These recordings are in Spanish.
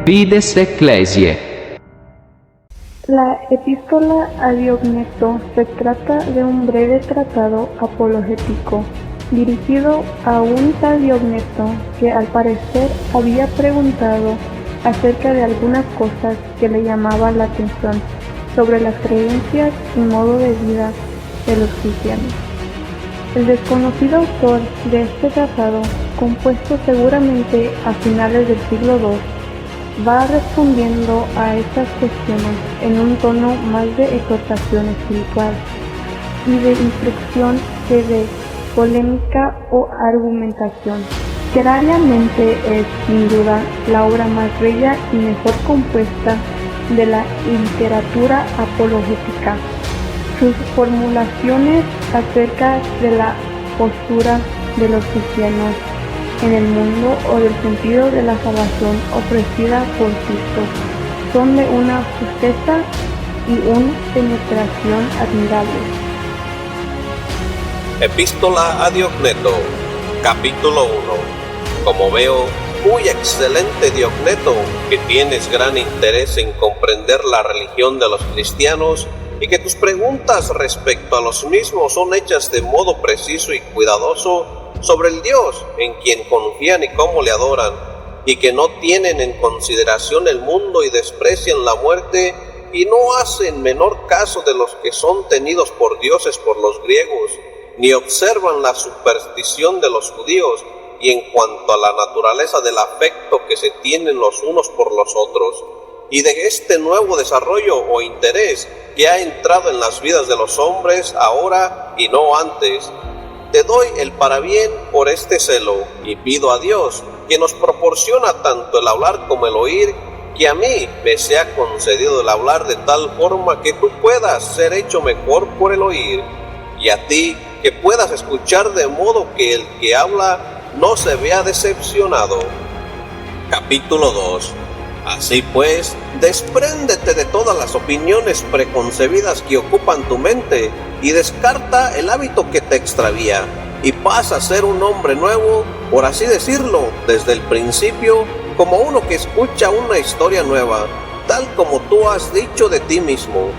Fides Ecclesiae. La epístola a Diogneto se trata de un breve tratado apologético dirigido a un tal Diogneto que al parecer había preguntado acerca de algunas cosas que le llamaban la atención sobre las creencias y modo de vida de los cristianos. El desconocido autor de este tratado, compuesto seguramente a finales del siglo II, va respondiendo a estas cuestiones en un tono más de exhortación espiritual y de instrucción que de polémica o argumentación. Literariamente es, sin duda, la obra más bella y mejor compuesta de la literatura apologética. Sus formulaciones acerca de la postura de los cristianos en el mundo o del sentido de la salvación ofrecida por Cristo son de una justeza y una penetración admirables. Epístola a Diogneto, capítulo 1. Como veo, muy excelente Diogneto, que tienes gran interés en comprender la religión de los cristianos y que tus preguntas respecto a los mismos son hechas de modo preciso y cuidadoso sobre el Dios en quien confían y cómo le adoran, y que no tienen en consideración el mundo y desprecian la muerte, y no hacen menor caso de los que son tenidos por dioses por los griegos, ni observan la superstición de los judíos, y en cuanto a la naturaleza del afecto que se tienen los unos por los otros, y de este nuevo desarrollo o interés que ha entrado en las vidas de los hombres ahora y no antes. Te doy el parabién por este celo, y pido a Dios, que nos proporciona tanto el hablar como el oír, que a mí me sea concedido el hablar de tal forma que tú puedas ser hecho mejor por el oír, y a ti que puedas escuchar de modo que el que habla no se vea decepcionado. Capítulo 2. Así pues, despréndete de todas las opiniones preconcebidas que ocupan tu mente y descarta el hábito que te extravía, y pasa a ser un hombre nuevo, por así decirlo, desde el principio, como uno que escucha una historia nueva, tal como tú has dicho de ti mismo.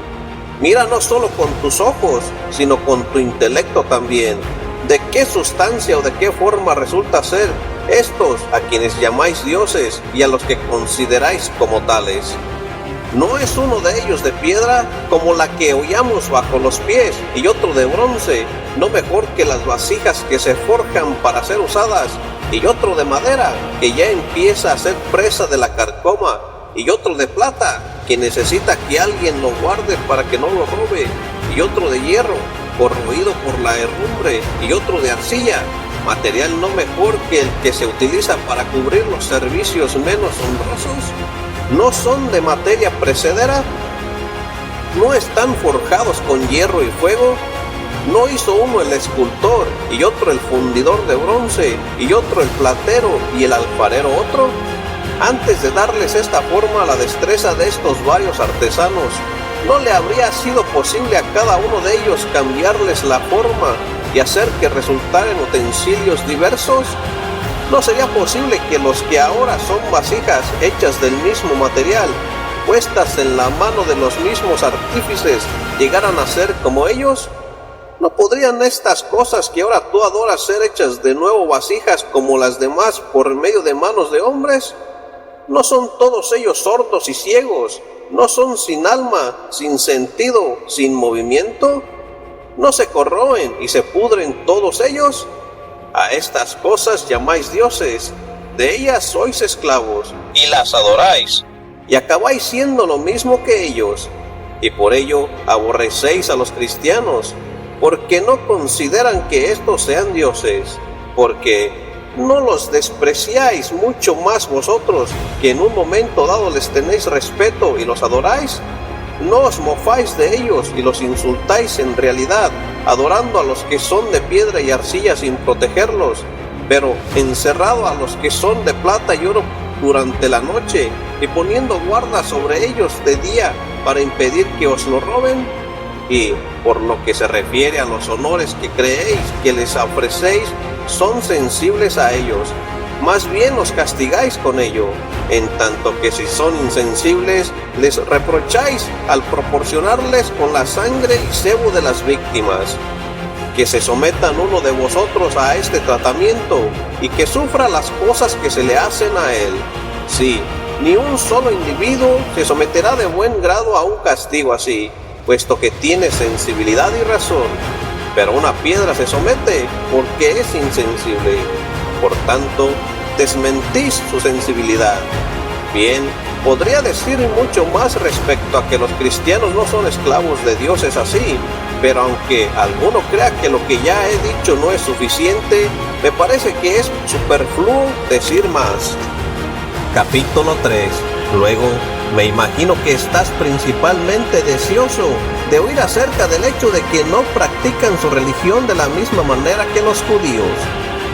Mira no solo con tus ojos, sino con tu intelecto también, de qué sustancia o de qué forma resulta ser estos a quienes llamáis dioses y a los que consideráis como tales. ¿No es uno de ellos de piedra como la que hollamos bajo los pies y otro de bronce, no mejor que las vasijas que se forjan para ser usadas, y otro de madera que ya empieza a ser presa de la carcoma, y otro de plata que necesita que alguien lo guarde para que no lo robe, y otro de hierro corroído por la herrumbre, y otro de arcilla, material no mejor que el que se utiliza para cubrir los servicios menos honrosos? ¿No son de materia precedera? ¿No están forjados con hierro y fuego? ¿No hizo uno el escultor, y otro el fundidor de bronce, y otro el platero, y el alfarero otro? Antes de darles esta forma a la destreza de estos varios artesanos, ¿no le habría sido posible a cada uno de ellos cambiarles la forma y hacer que resultaran utensilios diversos? ¿No sería posible que los que ahora son vasijas hechas del mismo material, puestas en la mano de los mismos artífices, llegaran a ser como ellos? ¿No podrían estas cosas que ahora tú adoras ser hechas de nuevo vasijas como las demás por medio de manos de hombres? ¿No son todos ellos sordos y ciegos? ¿No son sin alma, sin sentido, sin movimiento? ¿No se corroen y se pudren todos ellos? A estas cosas llamáis dioses, de ellas sois esclavos, y las adoráis, y acabáis siendo lo mismo que ellos, y por ello aborrecéis a los cristianos, porque no consideran que estos sean dioses, porque ¿no los despreciáis mucho más vosotros, que en un momento dado les tenéis respeto y los adoráis? ¿No os mofáis de ellos y los insultáis en realidad, adorando a los que son de piedra y arcilla sin protegerlos, pero encerrado a los que son de plata y oro durante la noche, y poniendo guarda sobre ellos de día para impedir que os lo roben? Y por lo que se refiere a los honores que creéis que les ofrecéis, son sensibles a ellos, más bien los castigáis con ello, en tanto que si son insensibles, les reprocháis al proporcionarles con la sangre y sebo de las víctimas. Que se sometan uno de vosotros a este tratamiento y que sufra las cosas que se le hacen a él. Sí, ni un solo individuo se someterá de buen grado a un castigo así, puesto que tiene sensibilidad y razón, pero una piedra se somete porque es insensible. Por tanto, desmentís su sensibilidad. Bien, podría decir mucho más respecto a que los cristianos no son esclavos de Dios, es así, pero aunque alguno crea que lo que ya he dicho no es suficiente, me parece que es superfluo decir más. Capítulo 3. Luego, me imagino que estás principalmente deseoso de oír acerca del hecho de que no practican su religión de la misma manera que los judíos.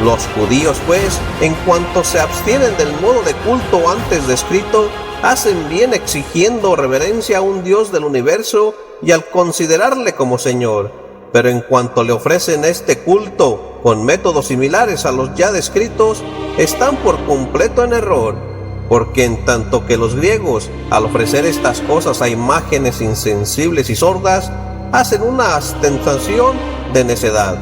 Los judíos, pues, en cuanto se abstienen del modo de culto antes descrito, hacen bien exigiendo reverencia a un Dios del universo y al considerarle como Señor. Pero en cuanto le ofrecen este culto con métodos similares a los ya descritos, están por completo en error, porque en tanto que los griegos, al ofrecer estas cosas a imágenes insensibles y sordas, hacen una ostentación de necedad,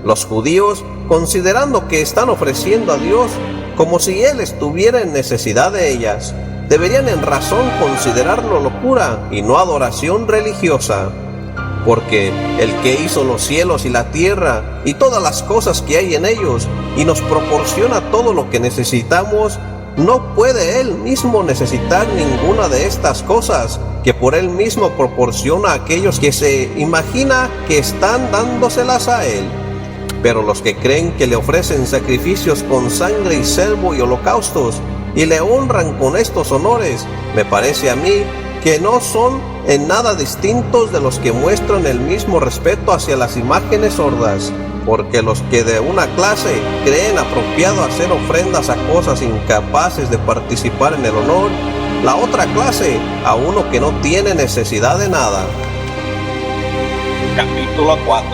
los judíos, considerando que están ofreciendo a Dios como si Él estuviera en necesidad de ellas, deberían en razón considerarlo locura y no adoración religiosa. Porque el que hizo los cielos y la tierra y todas las cosas que hay en ellos y nos proporciona todo lo que necesitamos, no puede Él mismo necesitar ninguna de estas cosas que por Él mismo proporciona a aquellos que se imagina que están dándoselas a Él. Pero los que creen que le ofrecen sacrificios con sangre y sebo y holocaustos y le honran con estos honores, me parece a mí que no son en nada distintos de los que muestran el mismo respeto hacia las imágenes sordas, porque los que de una clase creen apropiado hacer ofrendas a cosas incapaces de participar en el honor, la otra clase a uno que no tiene necesidad de nada. Capítulo 4.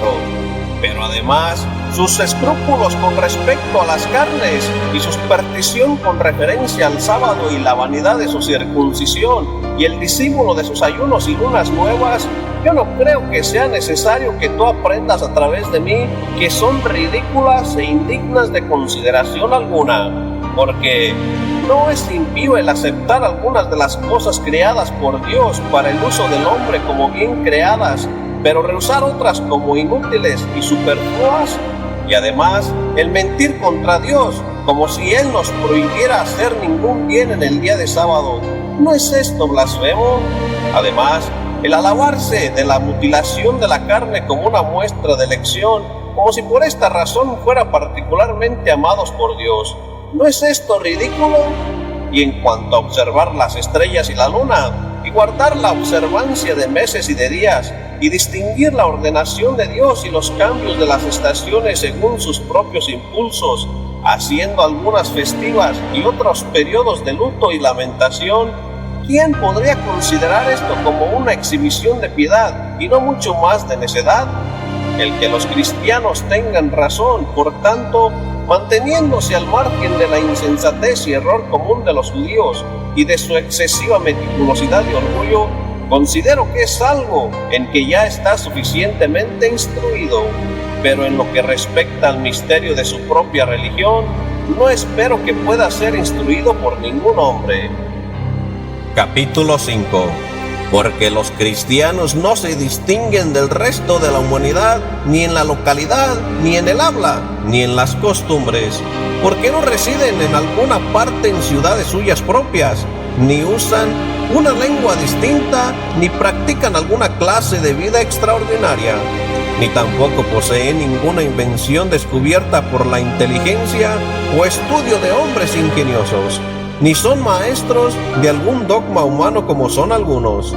Pero además, sus escrúpulos con respecto a las carnes y su superstición con referencia al sábado y la vanidad de su circuncisión y el disimulo de sus ayunos y lunas nuevas, yo no creo que sea necesario que tú aprendas a través de mí que son ridículas e indignas de consideración alguna, porque no es impío el aceptar algunas de las cosas creadas por Dios para el uso del hombre como bien creadas, pero rehusar otras como inútiles y superfluas, y además el mentir contra Dios como si Él nos prohibiera hacer ningún bien en el día de sábado. ¿No es esto blasfemo? Además, el alabarse de la mutilación de la carne como una muestra de elección, como si por esta razón fuera particularmente amados por Dios. ¿No es esto ridículo? Y en cuanto a observar las estrellas y la luna, y guardar la observancia de meses y de días, y distinguir la ordenación de Dios y los cambios de las estaciones según sus propios impulsos, haciendo algunas festivas y otros periodos de luto y lamentación, ¿quién podría considerar esto como una exhibición de piedad y no mucho más de necedad? El que los cristianos tengan razón, por tanto, manteniéndose al margen de la insensatez y error común de los judíos y de su excesiva meticulosidad y orgullo, considero que es algo en que ya está suficientemente instruido, pero en lo que respecta al misterio de su propia religión, no espero que pueda ser instruido por ningún hombre. Capítulo 5. Porque los cristianos no se distinguen del resto de la humanidad, ni en la localidad, ni en el habla, ni en las costumbres, porque no residen en alguna parte en ciudades suyas propias, ni usan una lengua distinta, ni practican alguna clase de vida extraordinaria, ni tampoco poseen ninguna invención descubierta por la inteligencia o estudio de hombres ingeniosos, ni son maestros de algún dogma humano como son algunos,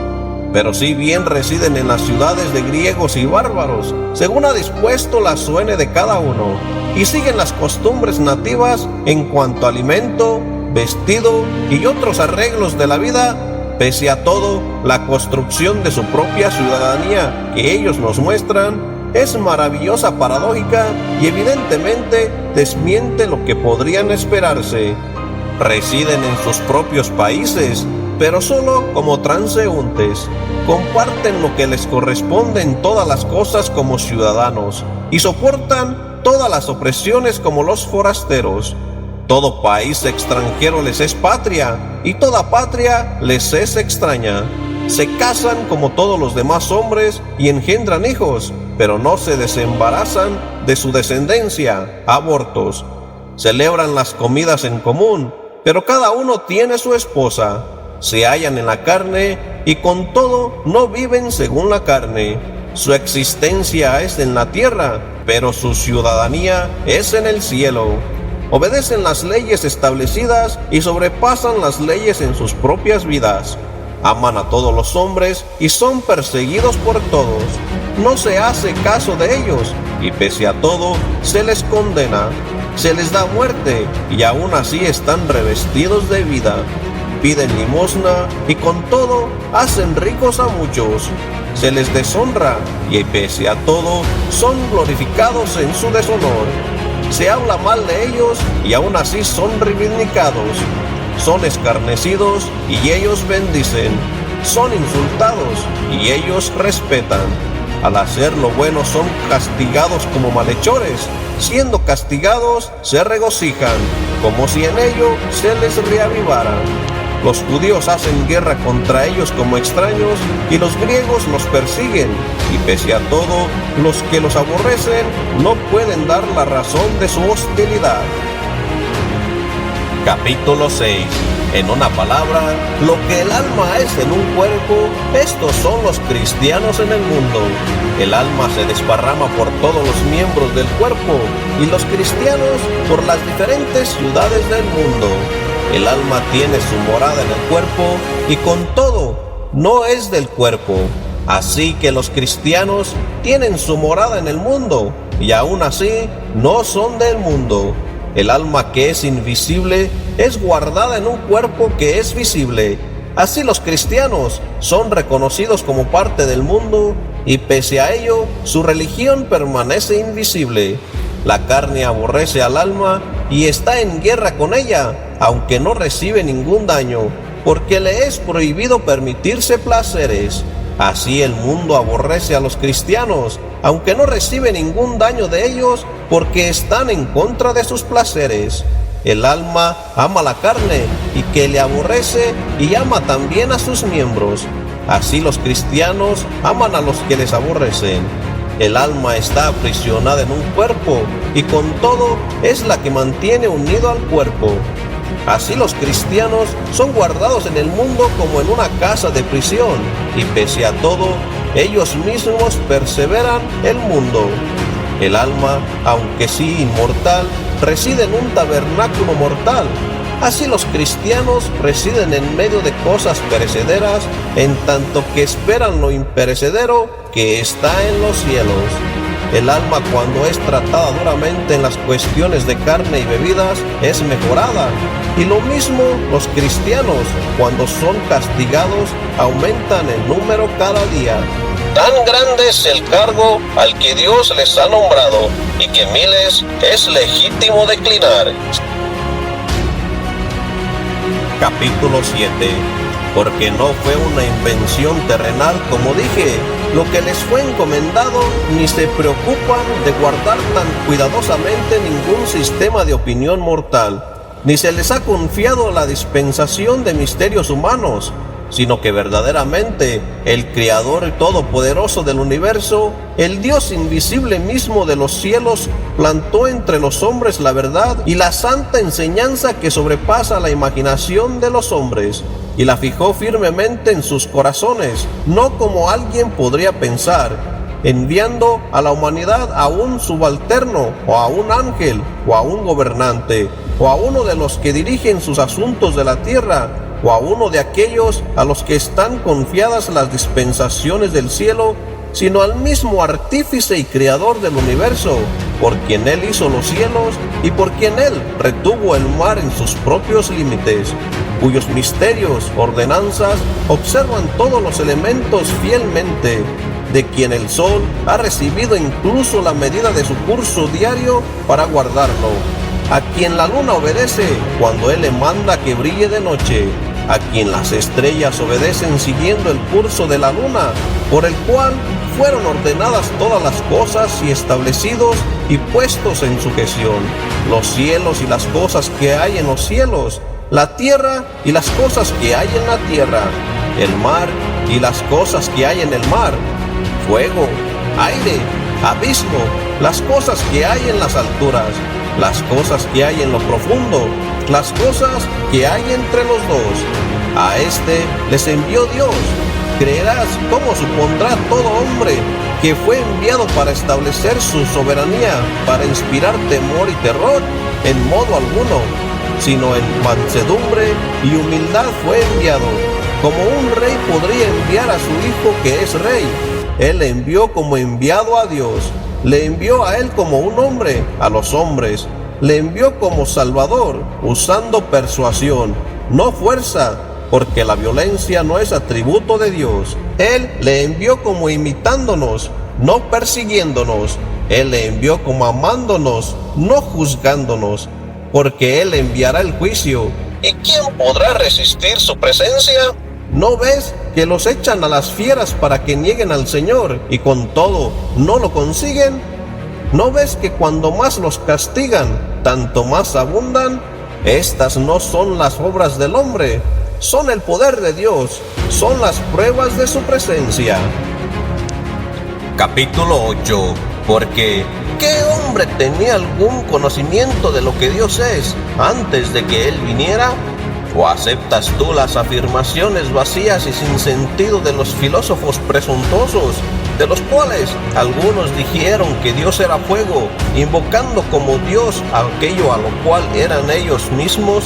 pero sí bien residen en las ciudades de griegos y bárbaros, según ha dispuesto la suene de cada uno, y siguen las costumbres nativas en cuanto a alimento, vestido y otros arreglos de la vida, pese a todo, la construcción de su propia ciudadanía que ellos nos muestran es maravillosa, paradójica y evidentemente desmiente lo que podrían esperarse. Residen en sus propios países, pero solo como transeúntes. Comparten lo que les corresponde en todas las cosas como ciudadanos y soportan todas las opresiones como los forasteros. Todo país extranjero les es patria y toda patria les es extraña. Se casan como todos los demás hombres y engendran hijos, pero no se desembarazan de su descendencia, abortos. Celebran las comidas en común, pero cada uno tiene su esposa. Se hallan en la carne y con todo no viven según la carne. Su existencia es en la tierra, pero su ciudadanía es en el cielo. Obedecen las leyes establecidas y sobrepasan las leyes en sus propias vidas. Aman a todos los hombres y son perseguidos por todos. No se hace caso de ellos y pese a todo se les condena. Se les da muerte y aún así están revestidos de vida. Piden limosna y con todo hacen ricos a muchos. Se les deshonra y pese a todo son glorificados en su deshonor. Se habla mal de ellos y aún así son reivindicados. Son escarnecidos y ellos bendicen. Son insultados y ellos respetan. Al hacer lo bueno son castigados como malhechores. Siendo castigados se regocijan, como si en ello se les reavivara. Los judíos hacen guerra contra ellos como extraños y los griegos los persiguen. Y pese a todo, los que los aborrecen no pueden dar la razón de su hostilidad. Capítulo 6. En una palabra, lo que el alma es en un cuerpo, estos son los cristianos en el mundo. El alma se desparrama por todos los miembros del cuerpo y los cristianos por las diferentes ciudades del mundo. El alma tiene su morada en el cuerpo y con todo no es del cuerpo. Así que los cristianos tienen su morada en el mundo y aún así no son del mundo. El alma que es invisible es guardada en un cuerpo que es visible. Así los cristianos son reconocidos como parte del mundo y pese a ello su religión permanece invisible. La carne aborrece al alma y está en guerra con ella, aunque no recibe ningún daño, porque le es prohibido permitirse placeres. Así el mundo aborrece a los cristianos, aunque no recibe ningún daño de ellos, porque están en contra de sus placeres. El alma ama la carne y que le aborrece y ama también a sus miembros. Así los cristianos aman a los que les aborrecen. El alma está aprisionada en un cuerpo y con todo es la que mantiene unido al cuerpo. Así los cristianos son guardados en el mundo como en una casa de prisión y pese a todo ellos mismos perseveran el mundo. El alma, aunque sí inmortal, reside en un tabernáculo mortal. Así los cristianos residen en medio de cosas perecederas, en tanto que esperan lo imperecedero que está en los cielos. El alma, cuando es tratada duramente en las cuestiones de carne y bebidas, es mejorada. Y lo mismo los cristianos, cuando son castigados, aumentan en número cada día. Tan grande es el cargo al que Dios les ha nombrado, y que miles es legítimo declinar. Capítulo 7. Porque no fue una invención terrenal, como dije, lo que les fue encomendado, ni se preocupan de guardar tan cuidadosamente ningún sistema de opinión mortal, ni se les ha confiado la dispensación de misterios humanos, sino que verdaderamente el Creador Todopoderoso del universo, el Dios invisible mismo de los cielos, plantó entre los hombres la verdad y la santa enseñanza que sobrepasa la imaginación de los hombres, y la fijó firmemente en sus corazones, no como alguien podría pensar, enviando a la humanidad a un subalterno, o a un ángel, o a un gobernante, o a uno de los que dirigen sus asuntos de la tierra, o a uno de aquellos a los que están confiadas las dispensaciones del cielo, sino al mismo artífice y creador del universo, por quien él hizo los cielos y por quien él retuvo el mar en sus propios límites, cuyos misterios, ordenanzas, observan todos los elementos fielmente, de quien el sol ha recibido incluso la medida de su curso diario para guardarlo, a quien la luna obedece cuando él le manda que brille de noche, a quien las estrellas obedecen siguiendo el curso de la luna, por el cual fueron ordenadas todas las cosas y establecidos y puestos en sujeción, los cielos y las cosas que hay en los cielos, la tierra y las cosas que hay en la tierra, el mar y las cosas que hay en el mar, fuego, aire, abismo, las cosas que hay en las alturas, las cosas que hay en lo profundo, las cosas que hay entre los dos. A este les envió Dios. Creerás cómo supondrá todo hombre que fue enviado para establecer su soberanía, para inspirar temor y terror. En modo alguno, sino en mansedumbre y humildad fue enviado, como un rey podría enviar a su hijo que es rey. Él le envió como enviado a Dios, le envió a él como un hombre a los hombres, le envió como Salvador, usando persuasión, no fuerza, porque la violencia no es atributo de Dios. Él le envió como imitándonos, no persiguiéndonos. Él le envió como amándonos, no juzgándonos, porque Él enviará el juicio. ¿Y quién podrá resistir su presencia? ¿No ves que los echan a las fieras para que nieguen al Señor y con todo no lo consiguen? ¿No ves que cuando más los castigan, tanto más abundan? Estas no son las obras del hombre, son el poder de Dios, son las pruebas de su presencia. Capítulo 8. Porque, ¿qué hombre tenía algún conocimiento de lo que Dios es antes de que Él viniera? ¿O aceptas tú las afirmaciones vacías y sin sentido de los filósofos presuntuosos, de los cuales algunos dijeron que Dios era fuego, invocando como Dios aquello a lo cual eran ellos mismos,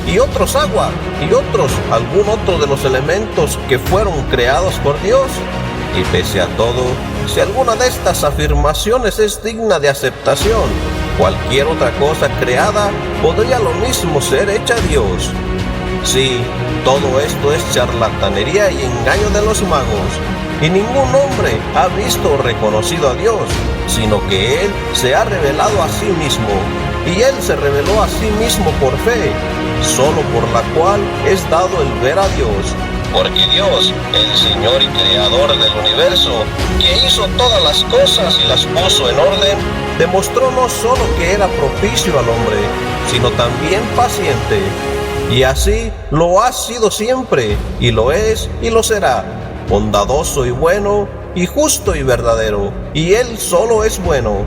y otros agua, y otros algún otro de los elementos que fueron creados por Dios? Y pese a todo, si alguna de estas afirmaciones es digna de aceptación, cualquier otra cosa creada podría lo mismo ser hecha Dios. Sí, todo esto es charlatanería y engaño de los magos, y ningún hombre ha visto o reconocido a Dios, sino que Él se ha revelado a sí mismo, y Él se reveló a sí mismo por fe, solo por la cual es dado el ver a Dios. Porque Dios, el Señor y Creador del universo, que hizo todas las cosas y las puso en orden, demostró no solo que era propicio al hombre, sino también paciente. Y así lo ha sido siempre, y lo es y lo será, bondadoso y bueno, y justo y verdadero, y Él solo es bueno.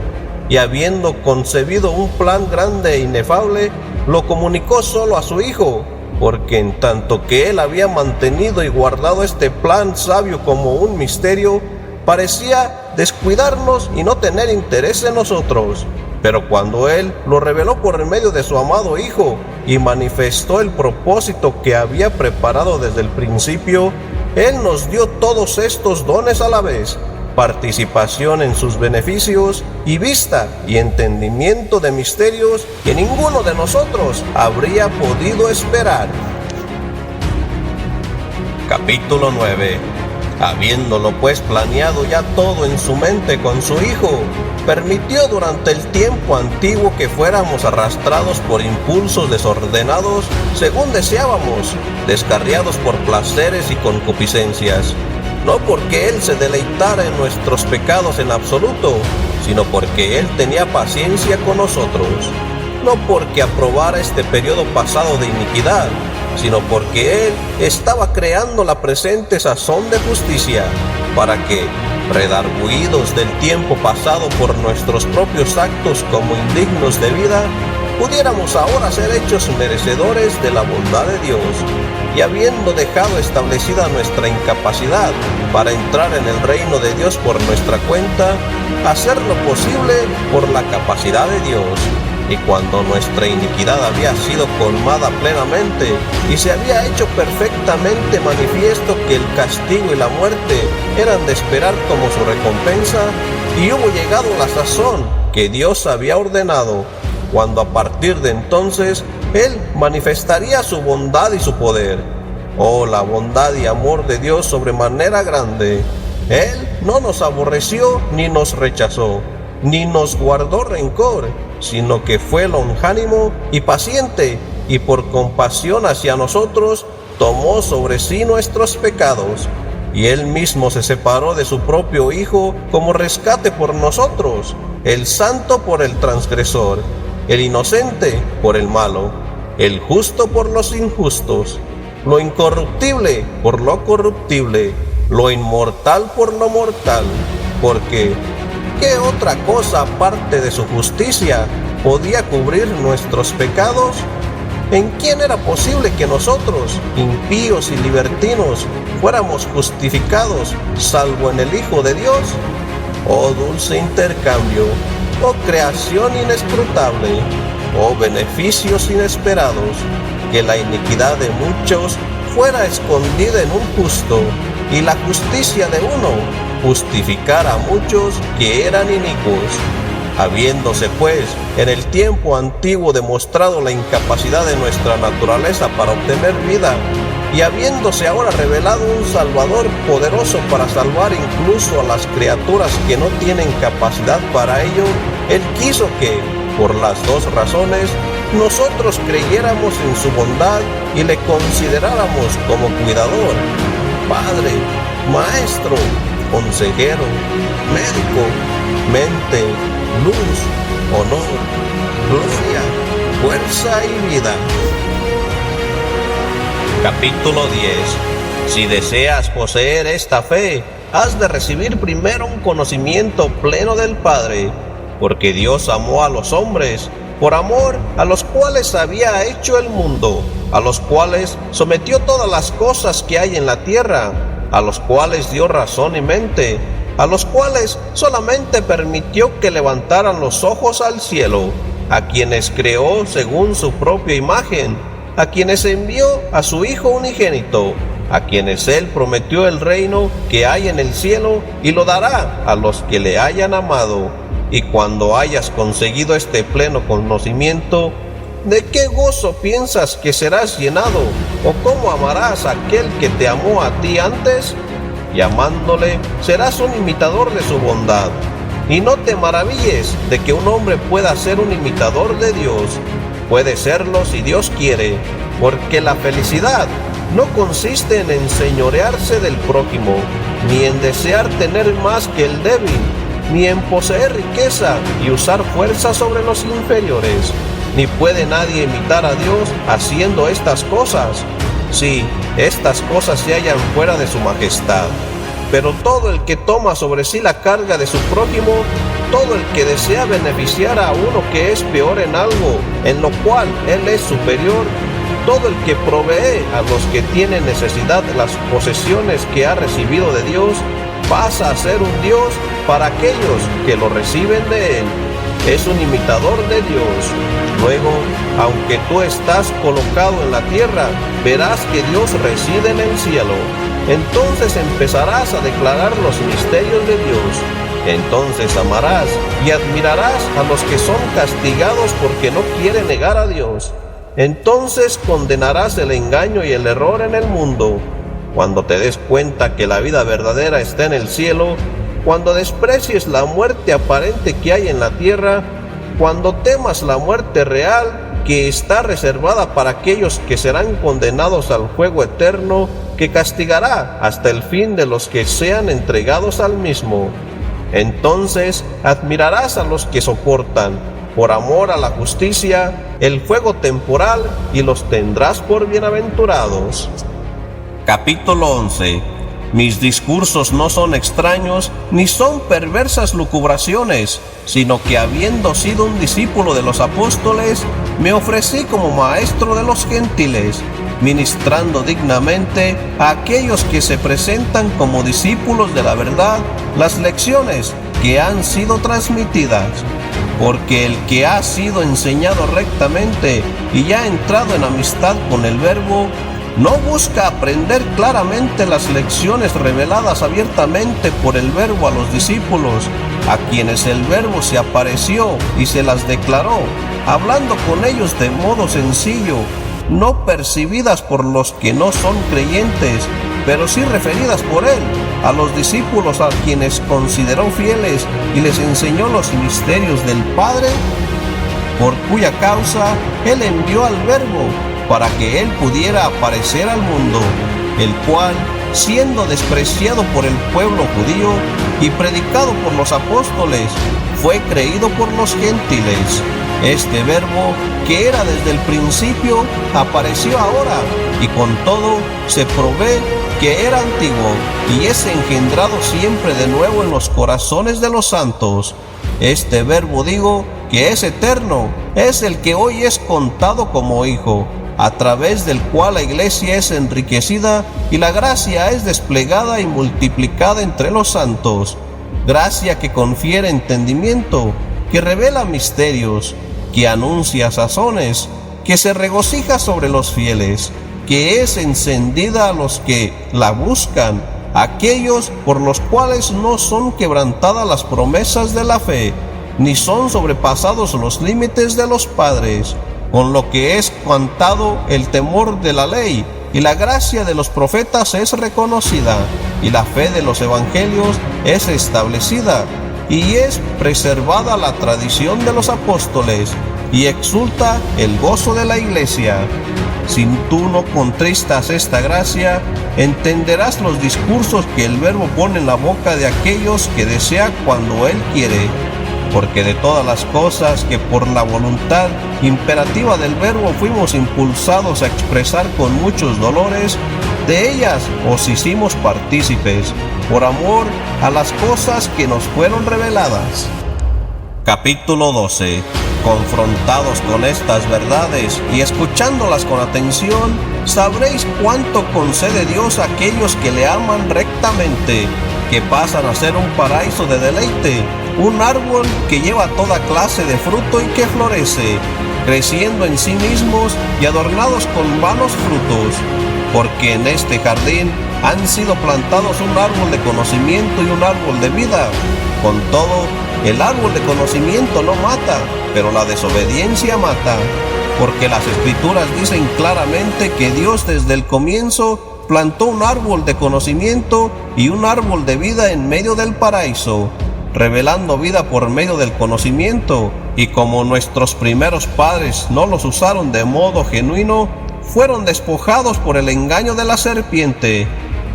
Y habiendo concebido un plan grande e inefable, lo comunicó solo a su Hijo, porque en tanto que Él había mantenido y guardado este plan sabio como un misterio, parecía descuidarnos y no tener interés en nosotros. Pero cuando Él lo reveló por el medio de su amado Hijo y manifestó el propósito que había preparado desde el principio, Él nos dio todos estos dones a la vez, participación en sus beneficios y vista y entendimiento de misterios que ninguno de nosotros habría podido esperar. Capítulo 9. Habiéndolo pues planeado ya todo en su mente con su Hijo, permitió durante el tiempo antiguo que fuéramos arrastrados por impulsos desordenados según deseábamos, descarriados por placeres y concupiscencias, no porque Él se deleitara en nuestros pecados en absoluto, sino porque Él tenía paciencia con nosotros, no porque aprobara este periodo pasado de iniquidad, sino porque Él estaba creando la presente sazón de justicia, para que, redargüidos del tiempo pasado por nuestros propios actos como indignos de vida, pudiéramos ahora ser hechos merecedores de la bondad de Dios, y habiendo dejado establecida nuestra incapacidad para entrar en el reino de Dios por nuestra cuenta, hacer lo posible por la capacidad de Dios. Y cuando nuestra iniquidad había sido colmada plenamente y se había hecho perfectamente manifiesto que el castigo y la muerte eran de esperar como su recompensa, y hubo llegado la sazón que Dios había ordenado, cuando a partir de entonces Él manifestaría su bondad y su poder. Oh, la bondad y amor de Dios sobremanera grande. Él no nos aborreció ni nos rechazó, ni nos guardó rencor, sino que fue longánimo y paciente, y por compasión hacia nosotros tomó sobre sí nuestros pecados, y él mismo se separó de su propio Hijo como rescate por nosotros, el santo por el transgresor, el inocente por el malo, el justo por los injustos, lo incorruptible por lo corruptible, lo inmortal por lo mortal, porque ¿qué otra cosa aparte de su justicia podía cubrir nuestros pecados? ¿En quién era posible que nosotros, impíos y libertinos, fuéramos justificados, salvo en el Hijo de Dios? Oh dulce intercambio, oh creación inescrutable, oh beneficios inesperados, que la iniquidad de muchos fuera escondida en un justo, y la justicia de uno justificara a muchos que eran inicuos. Habiéndose pues en el tiempo antiguo demostrado la incapacidad de nuestra naturaleza para obtener vida, y habiéndose ahora revelado un Salvador poderoso para salvar incluso a las criaturas que no tienen capacidad para ello, Él quiso que, por las dos razones, nosotros creyéramos en su bondad y le consideráramos como cuidador, Padre, Maestro, Consejero, Médico, Mente, Luz, honor, gloria, fuerza y vida. Capítulo 10. Si deseas poseer esta fe, has de recibir primero un conocimiento pleno del Padre, porque Dios amó a los hombres, por amor a los cuales había hecho el mundo, a los cuales sometió todas las cosas que hay en la tierra, a los cuales dio razón y mente, a los cuales solamente permitió que levantaran los ojos al cielo, a quienes creó según su propia imagen, a quienes envió a su Hijo unigénito, a quienes Él prometió el reino que hay en el cielo y lo dará a los que le hayan amado. Y cuando hayas conseguido este pleno conocimiento, ¿de qué gozo piensas que serás llenado? ¿O cómo amarás a aquel que te amó a ti antes? Y amándole, serás un imitador de su bondad. Y no te maravilles de que un hombre pueda ser un imitador de Dios. Puede serlo si Dios quiere, porque la felicidad no consiste en enseñorearse del prójimo, ni en desear tener más que el débil, ni en poseer riqueza y usar fuerza sobre los inferiores. Ni puede nadie imitar a Dios haciendo estas cosas. Sí, estas cosas se hallan fuera de su majestad. Pero todo el que toma sobre sí la carga de su prójimo, todo el que desea beneficiar a uno que es peor en algo, en lo cual él es superior, todo el que provee a los que tienen necesidad las posesiones que ha recibido de Dios, pasa a ser un Dios para aquellos que lo reciben de Él. Es un imitador de Dios. Luego, aunque tú estás colocado en la tierra, verás que Dios reside en el cielo. Entonces empezarás a declarar los misterios de Dios. Entonces amarás y admirarás a los que son castigados porque no quieren negar a Dios. Entonces condenarás el engaño y el error en el mundo. Cuando te des cuenta que la vida verdadera está en el cielo, cuando desprecies la muerte aparente que hay en la tierra, cuando temas la muerte real que está reservada para aquellos que serán condenados al fuego eterno, que castigará hasta el fin de los que sean entregados al mismo. Entonces admirarás a los que soportan, por amor a la justicia, el fuego temporal, y los tendrás por bienaventurados. Capítulo 11. Mis discursos no son extraños, ni son perversas lucubraciones, sino que habiendo sido un discípulo de los apóstoles, me ofrecí como maestro de los gentiles, ministrando dignamente a aquellos que se presentan como discípulos de la verdad las lecciones que han sido transmitidas. Porque el que ha sido enseñado rectamente y ya ha entrado en amistad con el Verbo, no busca aprender claramente las lecciones reveladas abiertamente por el Verbo a los discípulos, a quienes el Verbo se apareció y se las declaró, hablando con ellos de modo sencillo, no percibidas por los que no son creyentes, pero sí referidas por él, a los discípulos a quienes consideró fieles y les enseñó los misterios del Padre, por cuya causa Él envió al Verbo para que Él pudiera aparecer al mundo, el cual, siendo despreciado por el pueblo judío y predicado por los apóstoles, fue creído por los gentiles. Este Verbo, que era desde el principio, apareció ahora, y con todo se provee que era antiguo, y es engendrado siempre de nuevo en los corazones de los santos. Este Verbo, digo, que es eterno, es el que hoy es contado como hijo, a través del cual la iglesia es enriquecida y la gracia es desplegada y multiplicada entre los santos. Gracia que confiere entendimiento, que revela misterios, que anuncia sazones, que se regocija sobre los fieles, que es encendida a los que la buscan, aquellos por los cuales no son quebrantadas las promesas de la fe, ni son sobrepasados los límites de los padres, con lo que es contado el temor de la ley, y la gracia de los profetas es reconocida, y la fe de los evangelios es establecida, y es preservada la tradición de los apóstoles, y exulta el gozo de la iglesia. Si tú no contristas esta gracia, entenderás los discursos que el Verbo pone en la boca de aquellos que desea cuando Él quiere. Porque de todas las cosas que por la voluntad imperativa del Verbo fuimos impulsados a expresar con muchos dolores, de ellas os hicimos partícipes, por amor a las cosas que nos fueron reveladas. Capítulo 12. Confrontados con estas verdades y escuchándolas con atención, sabréis cuánto concede Dios a aquellos que le aman rectamente, que pasan a ser un paraíso de deleite, un árbol que lleva toda clase de fruto y que florece, creciendo en sí mismos y adornados con vanos frutos, porque en este jardín han sido plantados un árbol de conocimiento y un árbol de vida. Con todo, el árbol de conocimiento no mata, pero la desobediencia mata, porque las Escrituras dicen claramente que Dios desde el comienzo plantó un árbol de conocimiento y un árbol de vida en medio del paraíso, revelando vida por medio del conocimiento, y como nuestros primeros padres no los usaron de modo genuino, fueron despojados por el engaño de la serpiente,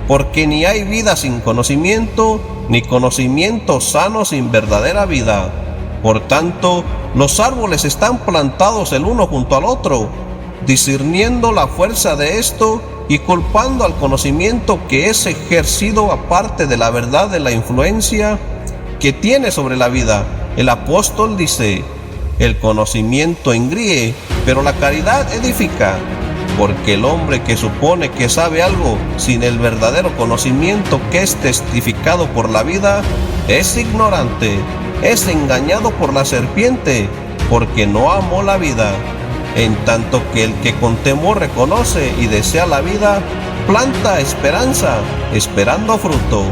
porque ni hay vida sin conocimiento, ni conocimiento sano sin verdadera vida. Por tanto, los árboles están plantados el uno junto al otro, discerniendo la fuerza de esto y culpando al conocimiento que es ejercido aparte de la verdad de la influencia que tiene sobre la vida. El apóstol dice: el conocimiento engríe, pero la caridad edifica. Porque el hombre que supone que sabe algo sin el verdadero conocimiento que es testificado por la vida, es ignorante, es engañado por la serpiente, porque no amó la vida. En tanto que el que con temor reconoce y desea la vida, planta esperanza, esperando fruto.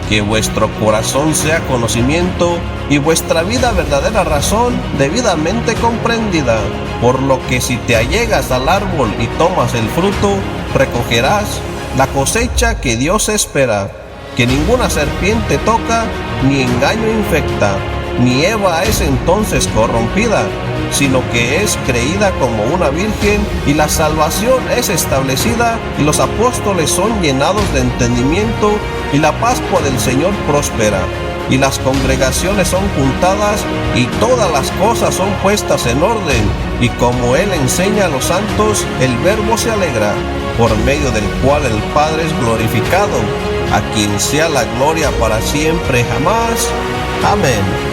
Que vuestro corazón sea conocimiento y vuestra vida verdadera razón debidamente comprendida. Por lo que si te allegas al árbol y tomas el fruto, recogerás la cosecha que Dios espera. Que ninguna serpiente toca, ni engaño infecta, ni Eva es entonces corrompida, sino que es creída como una virgen, y la salvación es establecida, y los apóstoles son llenados de entendimiento, y la Pascua del Señor próspera, y las congregaciones son juntadas, y todas las cosas son puestas en orden, y como Él enseña a los santos, el Verbo se alegra, por medio del cual el Padre es glorificado, a quien sea la gloria para siempre jamás. Amén.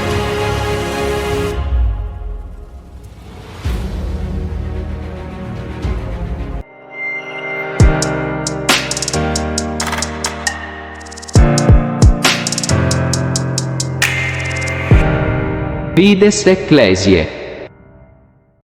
Fides Ecclesiae.